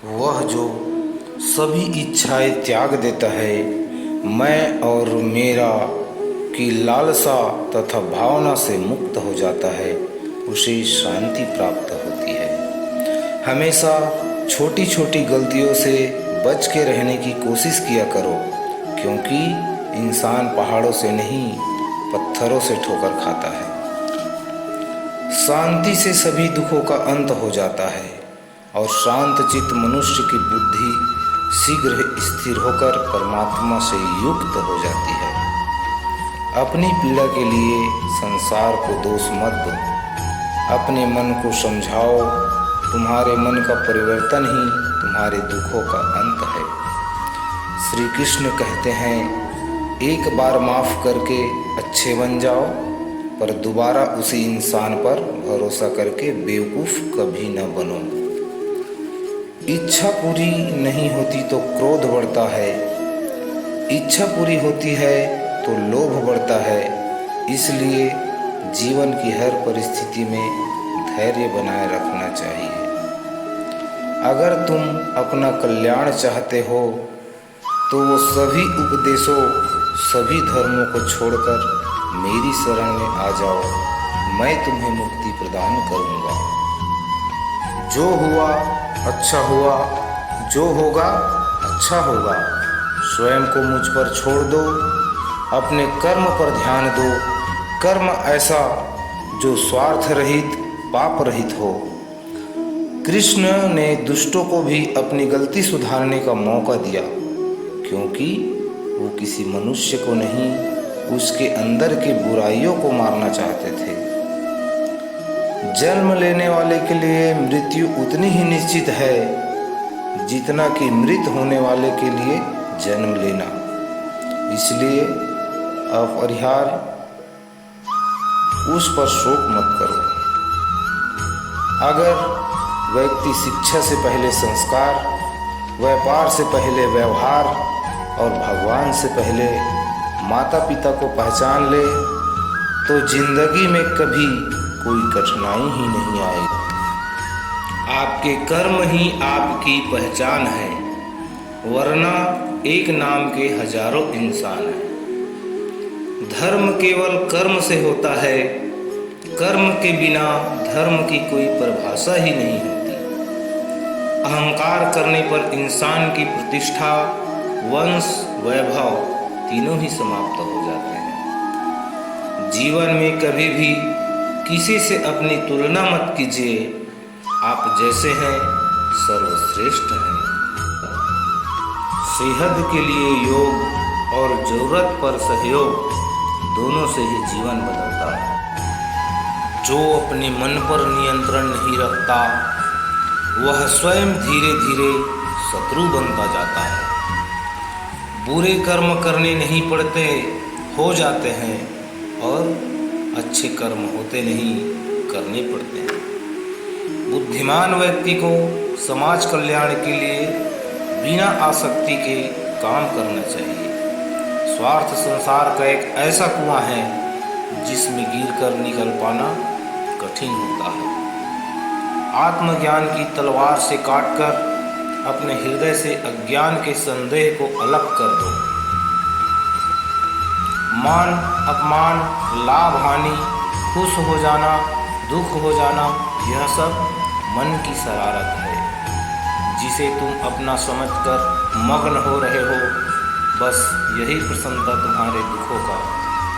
वह जो सभी इच्छाएं त्याग देता है, मैं और मेरा की लालसा तथा भावना से मुक्त हो जाता है, उसे शांति प्राप्त होती है। हमेशा छोटी छोटी गलतियों से बच के रहने की कोशिश किया करो, क्योंकि इंसान पहाड़ों से नहीं पत्थरों से ठोकर खाता है। शांति से सभी दुखों का अंत हो जाता है और शांत चित्त मनुष्य की बुद्धि शीघ्र स्थिर होकर परमात्मा से युक्त हो जाती है। अपनी पीड़ा के लिए संसार को दोष मत दो, अपने मन को समझाओ। तुम्हारे मन का परिवर्तन ही तुम्हारे दुखों का अंत है। श्री कृष्ण कहते हैं, एक बार माफ करके अच्छे बन जाओ, पर दोबारा उसी इंसान पर भरोसा करके बेवकूफ़ कभी न बनो। इच्छा पूरी नहीं होती तो क्रोध बढ़ता है, इच्छा पूरी होती है तो लोभ बढ़ता है। इसलिए जीवन की हर परिस्थिति में धैर्य बनाए रखना चाहिए। अगर तुम अपना कल्याण चाहते हो तो वो सभी उपदेशों, सभी धर्मों को छोड़कर मेरी शरण में आ जाओ, मैं तुम्हें मुक्ति प्रदान करूँगा। जो हुआ अच्छा हुआ, जो होगा अच्छा होगा। स्वयं को मुझ पर छोड़ दो, अपने कर्म पर ध्यान दो। कर्म ऐसा जो स्वार्थ रहित, पाप रहित हो। कृष्ण ने दुष्टों को भी अपनी गलती सुधारने का मौका दिया, क्योंकि वो किसी मनुष्य को नहीं, उसके अंदर की बुराइयों को मारना चाहते थे। जन्म लेने वाले के लिए मृत्यु उतनी ही निश्चित है जितना कि मृत होने वाले के लिए जन्म लेना। इसलिए अपरिहार्य उस पर शोक मत करो। अगर व्यक्ति शिक्षा से पहले संस्कार, व्यापार से पहले व्यवहार और भगवान से पहले माता पिता को पहचान ले, तो जिंदगी में कभी कोई कठिनाई ही नहीं आएगी। आपके कर्म ही आपकी पहचान है, वरना एक नाम के हजारों इंसान हैं। धर्म केवल कर्म से होता है, कर्म के बिना धर्म की कोई परिभाषा ही नहीं होती। अहंकार करने पर इंसान की प्रतिष्ठा, वंश, वैभव तीनों ही समाप्त हो जाते हैं। जीवन में कभी भी किसी से अपनी तुलना मत कीजिए। आप जैसे हैं सर्वश्रेष्ठ हैं। सेहत के लिए योग और जरूरत पर सहयोग, दोनों से ही जीवन बदलता है। जो अपने मन पर नियंत्रण नहीं रखता, वह स्वयं धीरे धीरे शत्रु बनता जाता है। बुरे कर्म करने नहीं पड़ते, हो जाते हैं, और अच्छे कर्म होते नहीं, करने पड़ते हैं। बुद्धिमान व्यक्ति को समाज कल्याण के लिए बिना आसक्ति के काम करना चाहिए। स्वार्थ संसार का एक ऐसा कुआं है जिसमें गिरकर निकल पाना कठिन होता है। आत्मज्ञान की तलवार से काटकर अपने हृदय से अज्ञान के संदेह को अलग कर दो। मान अपमान, लाभ हानि, खुश हो जाना, दुख हो जाना, यह सब मन की शरारत है, जिसे तुम अपना समझकर मग्न हो रहे हो। बस यही प्रसन्नता तुम्हारे दुखों का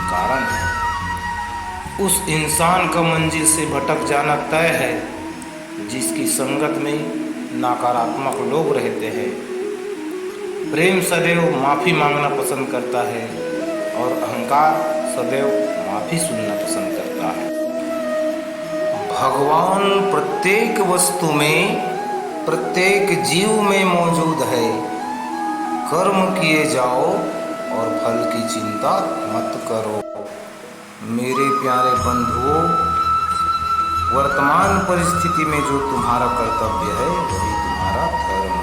कारण है। उस इंसान का मंजिल से भटक जाना तय है जिसकी संगत में नकारात्मक लोग रहते हैं। प्रेम सदैव माफ़ी मांगना पसंद करता है और अहंकार सदैव माफ़ी सुनना पसंद करता है। भगवान प्रत्येक वस्तु में, प्रत्येक जीव में मौजूद है। कर्म किए जाओ और फल की चिंता मत करो। मेरे प्यारे बंधुओं, वर्तमान परिस्थिति में जो तुम्हारा कर्तव्य है वही तुम्हारा धर्म